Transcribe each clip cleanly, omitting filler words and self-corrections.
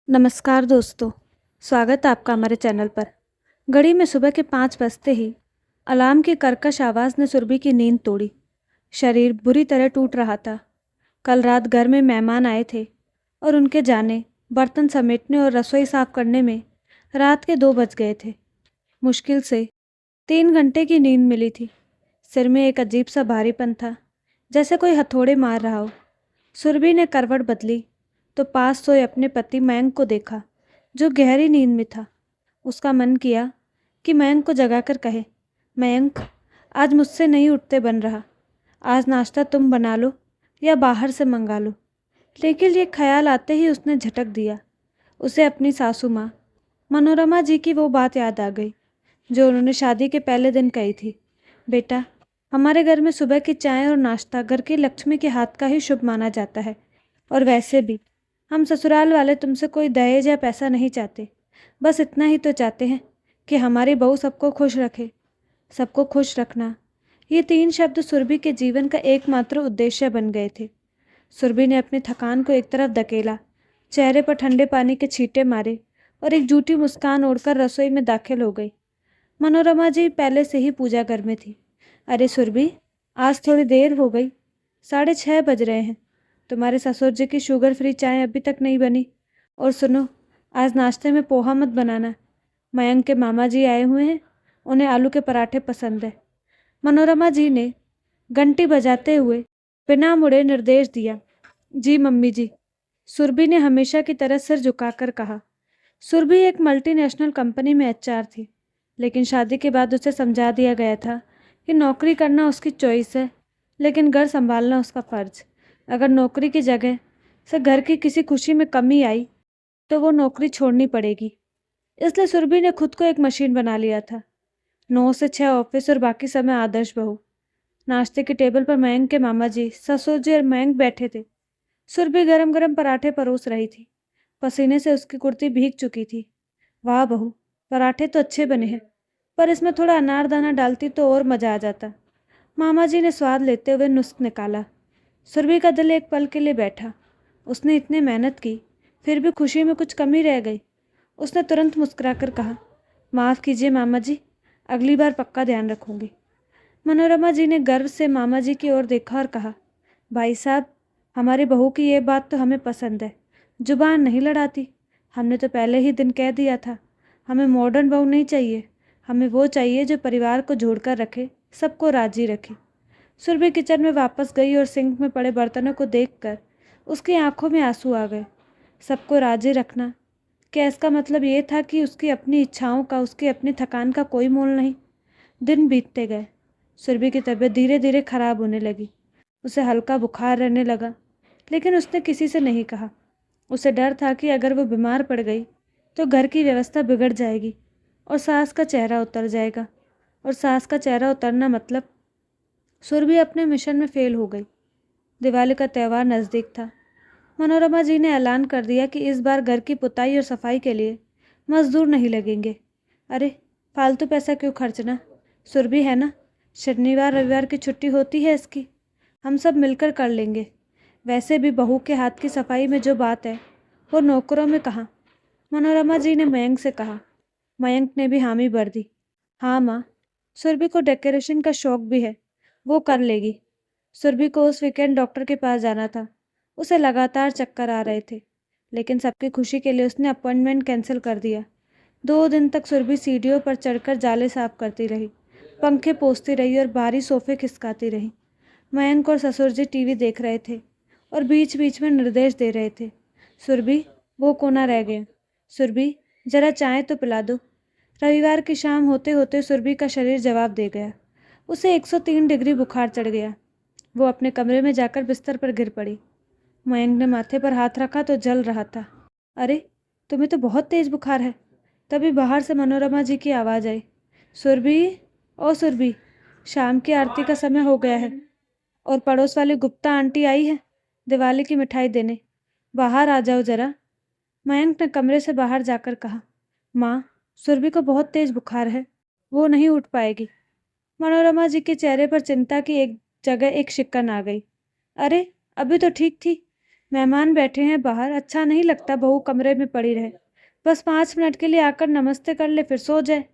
नमस्कार दोस्तों, स्वागत है आपका हमारे चैनल पर। घड़ी में सुबह के 5 बजते ही अलार्म की कर्कश आवाज़ ने सुरभि की नींद तोड़ी। शरीर बुरी तरह टूट रहा था। कल रात घर में मेहमान आए थे और उनके जाने, बर्तन समेटने और रसोई साफ करने में रात के 2 बज गए थे। मुश्किल से 3 घंटे की नींद मिली थी। सिर में एक अजीब सा भारीपन था, जैसे कोई हथौड़े मार रहा हो। सुरभि ने करवट बदली तो पास सोए अपने पति मयंक को देखा, जो गहरी नींद में था। उसका मन किया कि मयंक को जगाकर कहे, मयंक, आज मुझसे नहीं उठते बन रहा। आज नाश्ता तुम बना लो या बाहर से मंगा लो। लेकिन ये ख्याल आते ही उसने झटक दिया। उसे अपनी सासू माँ मनोरमा जी की वो बात याद आ गई, जो उन्होंने शादी के पहले दिन कही थी। बेटा, हमारे घर में सुबह की चाय और नाश्ता घर की लक्ष्मी के हाथ का ही शुभ माना जाता है। और वैसे भी हम ससुराल वाले तुमसे कोई दहेज या पैसा नहीं चाहते। बस इतना ही तो चाहते हैं कि हमारी बहू सबको खुश रखे। सबको खुश रखना, ये 3 शब्द सुरभि के जीवन का एकमात्र उद्देश्य बन गए थे। सुरभि ने अपनी थकान को एक तरफ धकेला, चेहरे पर ठंडे पानी के छींटे मारे और एक झूठी मुस्कान ओढ़कर रसोई में दाखिल हो गई। मनोरमा जी पहले से ही पूजा घर में थी। अरे सुरभि, आज थोड़ी देर हो गई, 6:30 बज रहे हैं। तुम्हारे ससुर जी की शुगर फ्री चाय अभी तक नहीं बनी। और सुनो, आज नाश्ते में पोहा मत बनाना। मयंक के मामा जी आए हुए हैं, उन्हें आलू के पराठे पसंद है। मनोरमा जी ने घंटी बजाते हुए बिना मुड़े निर्देश दिया। जी मम्मी जी, सुरभि ने हमेशा की तरह सिर झुकाकर कहा। सुरभि एक मल्टीनेशनल कंपनी में एचआर थी, लेकिन शादी के बाद उसे समझा दिया गया था कि नौकरी करना उसकी चॉइस है, लेकिन घर संभालना उसका फ़र्ज। अगर नौकरी की जगह से घर की किसी खुशी में कमी आई तो वो नौकरी छोड़नी पड़ेगी। इसलिए सुरभि ने खुद को एक मशीन बना लिया था। 9 से 6 ऑफिस और बाकी समय आदर्श बहू। नाश्ते की टेबल पर मयंक के मामा जी, ससुर जी और मयंक बैठे थे। सुरभि गरम गरम पराठे परोस रही थी। पसीने से उसकी कुर्ती भीग चुकी थी। वाह बहू, पराठे तो अच्छे बने हैं, पर इसमें थोड़ा अनारदाना डालती तो और मज़ा आ जाता। मामा जी ने स्वाद लेते हुए नुस्ख निकाला। सुरभि का दिल एक पल के लिए बैठा। उसने इतनी मेहनत की, फिर भी खुशी में कुछ कमी रह गई। उसने तुरंत मुस्कुराकर कहा, माफ़ कीजिए मामा जी, अगली बार पक्का ध्यान रखूंगी। मनोरमा जी ने गर्व से मामा जी की ओर देखा और कहा, भाई साहब, हमारी बहू की ये बात तो हमें पसंद है। जुबान नहीं लड़ाती। हमने तो पहले ही दिन कह दिया था, हमें मॉडर्न बहू नहीं चाहिए। हमें वो चाहिए जो परिवार को जोड़कर रखे, सबको राजी रखे। सुरभि किचन में वापस गई और सिंक में पड़े बर्तनों को देखकर उसकी आंखों में आंसू आ गए। सबको राजी रखना, क्या इसका मतलब ये था कि उसकी अपनी इच्छाओं का, उसकी अपनी थकान का कोई मोल नहीं? दिन बीतते गए। सुरभि की तबीयत धीरे धीरे खराब होने लगी। उसे हल्का बुखार रहने लगा, लेकिन उसने किसी से नहीं कहा। उसे डर था कि अगर वो बीमार पड़ गई तो घर की व्यवस्था बिगड़ जाएगी और सास का चेहरा उतर जाएगा। और सास का चेहरा उतरना मतलब सुरभि अपने मिशन में फेल हो गई। दिवाली का त्यौहार नज़दीक था। मनोरमा जी ने ऐलान कर दिया कि इस बार घर की पुताई और सफाई के लिए मजदूर नहीं लगेंगे। अरे, फालतू पैसा क्यों खर्चना? सुरभि है ना, शनिवार रविवार की छुट्टी होती है इसकी, हम सब मिलकर कर लेंगे। वैसे भी बहू के हाथ की सफाई में जो बात है वो नौकरों में कहाँ? मनोरमा जी ने मयंक से कहा। मयंक ने भी हामी भर दी। हाँ माँ, सुरभि को डेकोरेशन का शौक भी है, वो कर लेगी। सुरभि को उस वीकेंड डॉक्टर के पास जाना था। उसे लगातार चक्कर आ रहे थे, लेकिन सबकी खुशी के लिए उसने अपॉइंटमेंट कैंसिल कर दिया। 2 दिन तक सुरभि सीढ़ियों पर चढ़कर जाले साफ करती रही, पंखे पोंछती रही और भारी सोफे खिसकाती रही। मयंक और ससुर जी टीवी देख रहे थे और बीच बीच में निर्देश दे रहे थे। सुरभि, वो कोना रह गया। सुरभि, जरा चाय तो पिला दो। रविवार की शाम होते होते सुरभि का शरीर जवाब दे गया। उसे 103 डिग्री बुखार चढ़ गया। वो अपने कमरे में जाकर बिस्तर पर गिर पड़ी। मयंक ने माथे पर हाथ रखा तो जल रहा था। अरे, तुम्हें तो बहुत तेज बुखार है। तभी बाहर से मनोरमा जी की आवाज़ आई। सुरभि, ओ सुरभि, शाम की आरती का समय हो गया है और पड़ोस वाली गुप्ता आंटी आई है दिवाली की मिठाई देने। बाहर आ जाओ जरा। मयंक ने कमरे से बाहर जाकर कहा। माँ, सुरभि को बहुत तेज बुखार है, वो नहीं उठ पाएगी। मनोरमा जी के चेहरे पर चिंता की एक जगह एक शिकन आ गई। अरे, अभी तो ठीक थी। मेहमान बैठे हैं बाहर, अच्छा नहीं लगता बहू कमरे में पड़ी रहे। बस 5 मिनट के लिए आकर नमस्ते कर ले फिर सो जाए।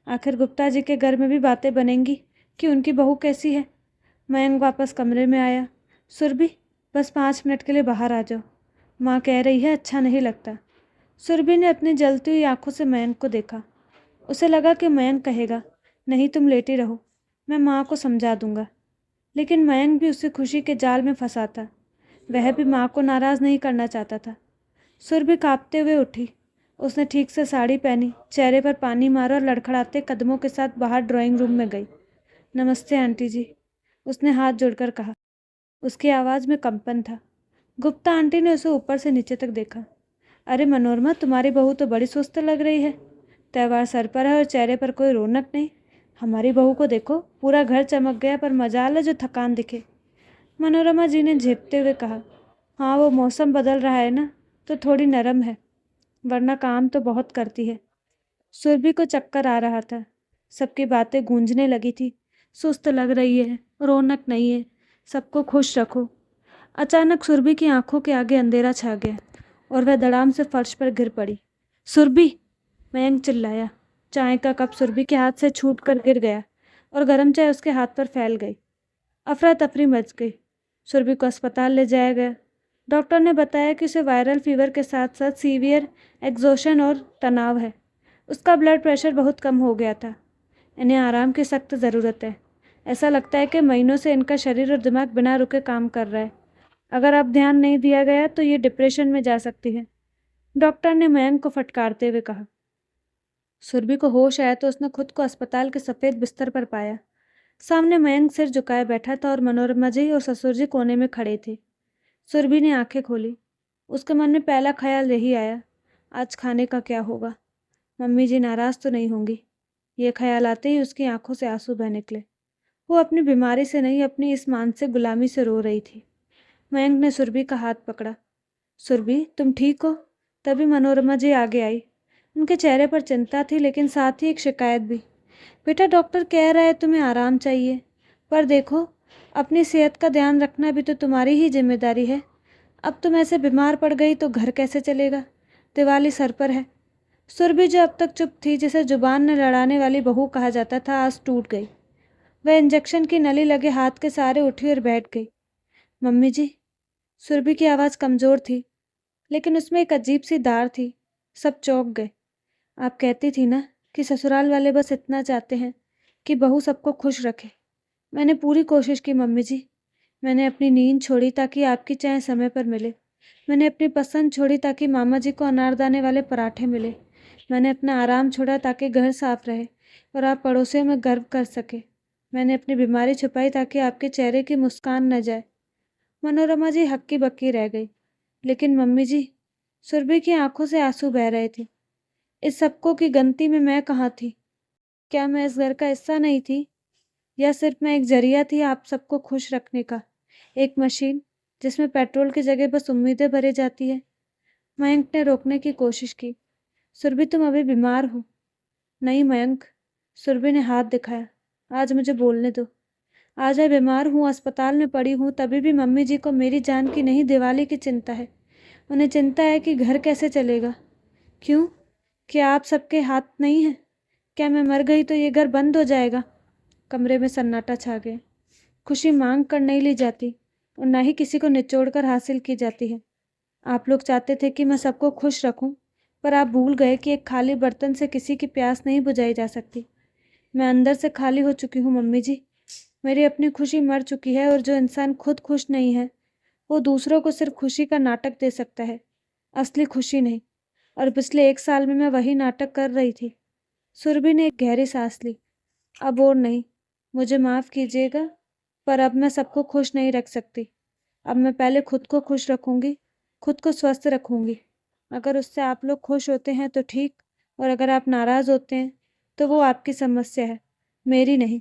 आखिर गुप्ता जी के घर में भी बातें बनेंगी कि उनकी बहू कैसी है। मयंक वापस कमरे में आया। सुरभि, बस 5 मिनट के लिए बाहर आ जाओ, माँ कह रही है अच्छा नहीं लगता। सुरभि ने अपनी जलती हुई आंखों से मयंक को देखा। उसे लगा कि मयंक कहेगा नहीं तुम लेटी रहो, मैं माँ को समझा दूंगा। लेकिन मयंक भी उसे खुशी के जाल में फंसा था। वह भी माँ को नाराज़ नहीं करना चाहता था। सुरभि कांपते हुए उठी। उसने ठीक से साड़ी पहनी, चेहरे पर पानी मारा और लड़खड़ाते कदमों के साथ बाहर ड्राइंग रूम में गई। नमस्ते आंटी जी, उसने हाथ जोड़कर कहा। उसकी आवाज़ में कंपन था। गुप्ता आंटी ने उसे ऊपर से नीचे तक देखा। अरे मनोरमा, तुम्हारी बहू तो बड़ी सुस्त लग रही है। त्योहार सर पर है और चेहरे पर कोई रौनक नहीं। हमारी बहू को देखो, पूरा घर चमक गया, पर मजाल है जो थकान दिखे। मनोरमा जी ने झेपते हुए कहा, हाँ वो मौसम बदल रहा है ना, तो थोड़ी नरम है, वरना काम तो बहुत करती है। सुरभि को चक्कर आ रहा था। सबकी बातें गूंजने लगी थी। सुस्त लग रही है, रौनक नहीं है, सबको खुश रखो। अचानक सुरभि की आंखों के आगे अंधेरा छा गया और वह धड़ाम से फर्श पर गिर पड़ी। सुरभि, मयंक चिल्लाया। चाय का कप सुरभि के हाथ से छूटकर गिर गया और गर्म चाय उसके हाथ पर फैल गई। अफरा तफरी मच गई। सुरभि को अस्पताल ले जाया गया। डॉक्टर ने बताया कि उसे वायरल फीवर के साथ साथ सीवियर एग्जॉशन और तनाव है। उसका ब्लड प्रेशर बहुत कम हो गया था। इन्हें आराम की सख्त ज़रूरत है। ऐसा लगता है कि महीनों से इनका शरीर और दिमाग बिना रुके काम कर रहा है। अगर अब ध्यान नहीं दिया गया तो ये डिप्रेशन में जा सकती है, डॉक्टर ने मयंक को फटकारते हुए कहा। सुरभि को होश आया तो उसने खुद को अस्पताल के सफ़ेद बिस्तर पर पाया। सामने मयंक सिर झुकाए बैठा था और मनोरमा जी और ससुर जी कोने में खड़े थे। सुरभि ने आंखें खोली। उसके मन में पहला ख्याल यही आया, आज खाने का क्या होगा। मम्मी जी नाराज़ तो नहीं होंगी। ये ख्याल आते ही उसकी आंखों से आंसू बह निकले। वो अपनी बीमारी से नहीं, अपनी इस मानसिक गुलामी से रो रही थी। मयंक ने सुरभि का हाथ पकड़ा। सुरभि, तुम ठीक हो? तभी मनोरमा जी आगे आई। उनके चेहरे पर चिंता थी, लेकिन साथ ही एक शिकायत भी। बेटा, डॉक्टर कह रहा है तुम्हें आराम चाहिए, पर देखो अपनी सेहत का ध्यान रखना भी तो तुम्हारी ही जिम्मेदारी है। अब तुम ऐसे बीमार पड़ गई तो घर कैसे चलेगा? दिवाली सर पर है। सुरभि जो अब तक चुप थी, जिसे जुबान ने लड़ाने वाली बहू कहा जाता था, आज टूट गई। वह इंजेक्शन की नली लगे हाथ के सहारे उठी और बैठ गई। मम्मी जी, सुरभि की आवाज़ कमज़ोर थी, लेकिन उसमें एक अजीब सी धार थी। सब चौंक गए। आप कहती थी ना कि ससुराल वाले बस इतना चाहते हैं कि बहू सबको खुश रखे। मैंने पूरी कोशिश की मम्मी जी। मैंने अपनी नींद छोड़ी ताकि आपकी चाय समय पर मिले। मैंने अपनी पसंद छोड़ी ताकि मामा जी को अनारदाने वाले पराठे मिले। मैंने अपना आराम छोड़ा ताकि घर साफ रहे और आप पड़ोसियों में गर्व कर सके। मैंने अपनी बीमारी छुपाई ताकि आपके चेहरे की मुस्कान न जाए। मनोरमा जी हक्की बक्की रह गई। लेकिन मम्मी जी, सुरभि की आंखों से आंसू बह रहे थे। इस सबको की गलती में मैं कहाँ थी? क्या मैं इस घर का हिस्सा नहीं थी, या सिर्फ मैं एक जरिया थी आप सबको खुश रखने का, एक मशीन जिसमें पेट्रोल की जगह बस उम्मीदें भरी जाती है? मयंक ने रोकने की कोशिश की। सुरभि, तुम अभी बीमार हो। नहीं मयंक, सुरभि ने हाथ दिखाया। आज मुझे बोलने दो। आज मैं बीमार हूँ, अस्पताल में पड़ी हूँ, तभी भी मम्मी जी को मेरी जान की नहीं, दिवाली की चिंता है। उन्हें चिंता है कि घर कैसे चलेगा। क्यों? क्या आप सबके हाथ नहीं हैं? क्या मैं मर गई तो ये घर बंद हो जाएगा? कमरे में सन्नाटा छा गया। खुशी मांग कर नहीं ली जाती और ना ही किसी को निचोड़ कर हासिल की जाती है। आप लोग चाहते थे कि मैं सबको खुश रखूं, पर आप भूल गए कि एक खाली बर्तन से किसी की प्यास नहीं बुझाई जा सकती। मैं अंदर से खाली हो चुकी हूँ मम्मी जी। मेरी अपनी खुशी मर चुकी है और जो इंसान खुद खुश नहीं है, वो दूसरों को सिर्फ खुशी का नाटक दे सकता है, असली खुशी नहीं। और पिछले 1 साल में मैं वही नाटक कर रही थी। सुरभि ने एक गहरी सांस ली। अब और नहीं, मुझे माफ़ कीजिएगा, पर अब मैं सबको खुश नहीं रख सकती। अब मैं पहले खुद को खुश रखूँगी, खुद को स्वस्थ रखूँगी। अगर उससे आप लोग खुश होते हैं तो ठीक, और अगर आप नाराज़ होते हैं तो वो आपकी समस्या है, मेरी नहीं।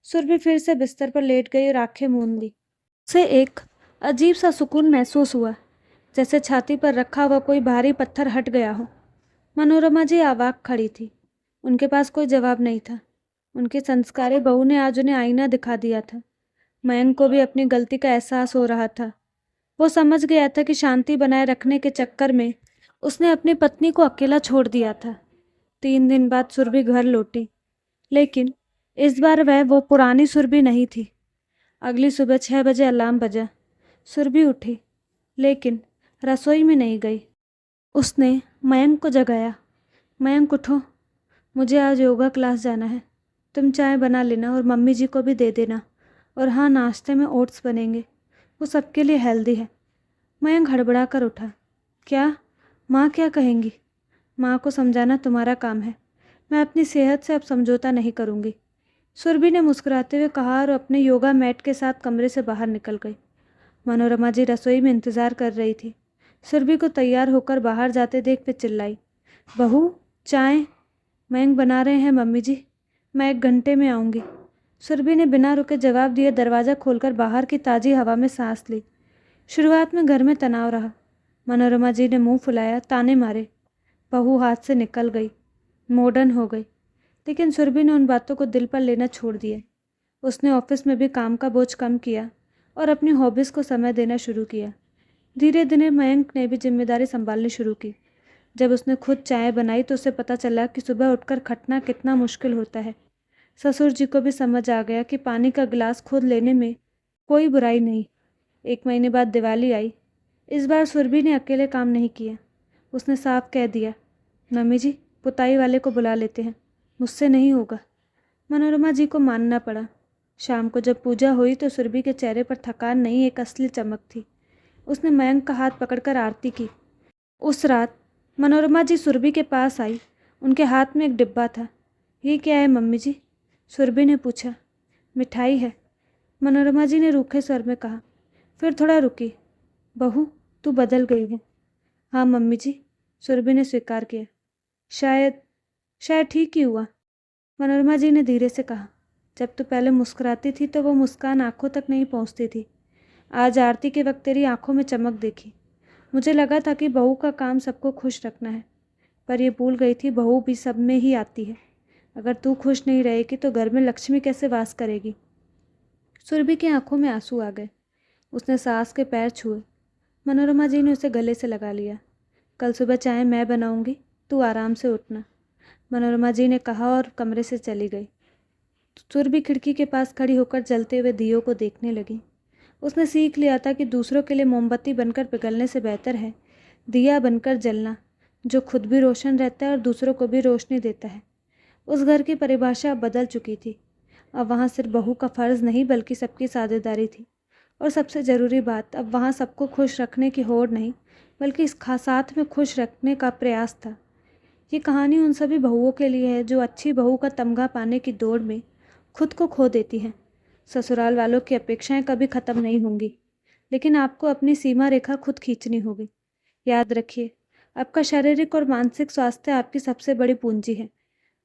सुरभि फिर से बिस्तर पर लेट गई और आंखें मूंद ली। उसे एक अजीब सा सुकून महसूस हुआ, जैसे छाती पर रखा हुआ कोई भारी पत्थर हट गया हो। मनोरमा जी अवाक खड़ी थी। उनके पास कोई जवाब नहीं था। उनकी संस्कारी बहू ने आज उन्हें आईना दिखा दिया था। मयंक को भी अपनी गलती का एहसास हो रहा था। वो समझ गया था कि शांति बनाए रखने के चक्कर में उसने अपनी पत्नी को अकेला छोड़ दिया था। 3 दिन बाद सुरभि घर लौटी, लेकिन इस बार वह वो पुरानी सुरभि नहीं थी। अगली सुबह 6 बजे अलार्म बजा। सुरभि उठी, लेकिन रसोई में नहीं गई। उसने मयंक को जगाया। मयंक उठो, मुझे आज योगा क्लास जाना है। तुम चाय बना लेना और मम्मी जी को भी दे देना। और हाँ, नाश्ते में ओट्स बनेंगे, वो सबके लिए हेल्दी है। मयंक हड़बड़ा कर उठा। क्या? माँ क्या कहेंगी? माँ को समझाना तुम्हारा काम है। मैं अपनी सेहत से अब समझौता नहीं करूँगी, सुरभि ने मुस्कुराते हुए कहा और अपने योगा मैट के साथ कमरे से बाहर निकल गई। मनोरमा जी रसोई में इंतज़ार कर रही थी। सुरभि को तैयार होकर बाहर जाते देख वे चिल्लाई, बहू चाय? मयंक बना रहे हैं मम्मी जी, मैं 1 घंटे में आऊँगी। सुरभि ने बिना रुके जवाब दिए दरवाज़ा खोलकर बाहर की ताज़ी हवा में सांस ली। शुरुआत में घर में तनाव रहा। मनोरमा जी ने मुंह फुलाया, ताने मारे। बहू हाथ से निकल गई, मॉडर्न हो गई। लेकिन सुरभि ने उन बातों को दिल पर लेना छोड़ दिया। उसने ऑफिस में भी काम का बोझ कम किया और अपनी हॉबीज़ को समय देना शुरू किया। धीरे धीरे मयंक ने भी जिम्मेदारी संभालनी शुरू की। जब उसने खुद चाय बनाई तो उसे पता चला कि सुबह उठकर खटना कितना मुश्किल होता है। ससुर जी को भी समझ आ गया कि पानी का गिलास खुद लेने में कोई बुराई नहीं। 1 महीने बाद दिवाली आई। इस बार सुरभि ने अकेले काम नहीं किया। उसने साफ कह दिया, मम्मी जी पुताई वाले को बुला लेते हैं, मुझसे नहीं होगा। मनोरमा जी को मानना पड़ा। शाम को जब पूजा हुई तो सुरभि के चेहरे पर थकान नहीं, एक असली चमक थी। उसने मयंक का हाथ पकड़कर आरती की। उस रात मनोरमा जी सुरभि के पास आई। उनके हाथ में एक डिब्बा था। ये क्या है मम्मी जी? सुरभि ने पूछा। मिठाई है, मनोरमा जी ने रूखे स्वर में कहा। फिर थोड़ा रुकी। बहू तू बदल गई है। हाँ मम्मी जी, सुरभि ने स्वीकार किया। शायद शायद ठीक ही हुआ, मनोरमा जी ने धीरे से कहा। जब तू पहले मुस्कुराती थी तो वो मुस्कान आंखों तक नहीं पहुंचती थी। आज आरती के वक्त तेरी आंखों में चमक देखी। मुझे लगा था कि बहू का काम सबको खुश रखना है, पर ये भूल गई थी बहू भी सब में ही आती है। अगर तू खुश नहीं रहेगी तो घर में लक्ष्मी कैसे वास करेगी? सुरभि की आंखों में आंसू आ गए। उसने सास के पैर छुए। मनोरमा जी ने उसे गले से लगा लिया। कल सुबह चाय मैं बनाऊंगी, तू आराम से उठना, मनोरमा जी ने कहा और कमरे से चली गई। सुरभि खिड़की के पास खड़ी होकर जलते हुए दियों को देखने लगी। उसने सीख लिया था कि दूसरों के लिए मोमबत्ती बनकर पिघलने से बेहतर है दिया बनकर जलना, जो खुद भी रोशन रहता है और दूसरों को भी रोशनी देता है। उस घर की परिभाषा अब बदल चुकी थी। अब वहाँ सिर्फ बहू का फ़र्ज़ नहीं बल्कि सबकी साझेदारी थी। और सबसे ज़रूरी बात, अब वहाँ सबको खुश रखने की होड़ नहीं बल्कि इस साथ में खुश रखने का प्रयास था। ये कहानी उन सभी बहुओं के लिए है जो अच्छी बहू का तमगा पाने की दौड़ में खुद को खो देती हैं। ससुराल वालों की अपेक्षाएं कभी ख़त्म नहीं होंगी, लेकिन आपको अपनी सीमा रेखा खुद खींचनी होगी। याद रखिए, आपका शारीरिक और मानसिक स्वास्थ्य आपकी सबसे बड़ी पूंजी है।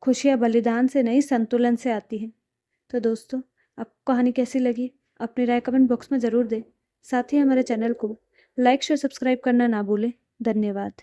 खुशियाँ बलिदान से नहीं, संतुलन से आती हैं। तो दोस्तों, आपको कहानी कैसी लगी अपनी राय कमेंट बॉक्स में ज़रूर दें। साथ ही हमारे चैनल को लाइक शेयर सब्सक्राइब करना ना भूलें। धन्यवाद।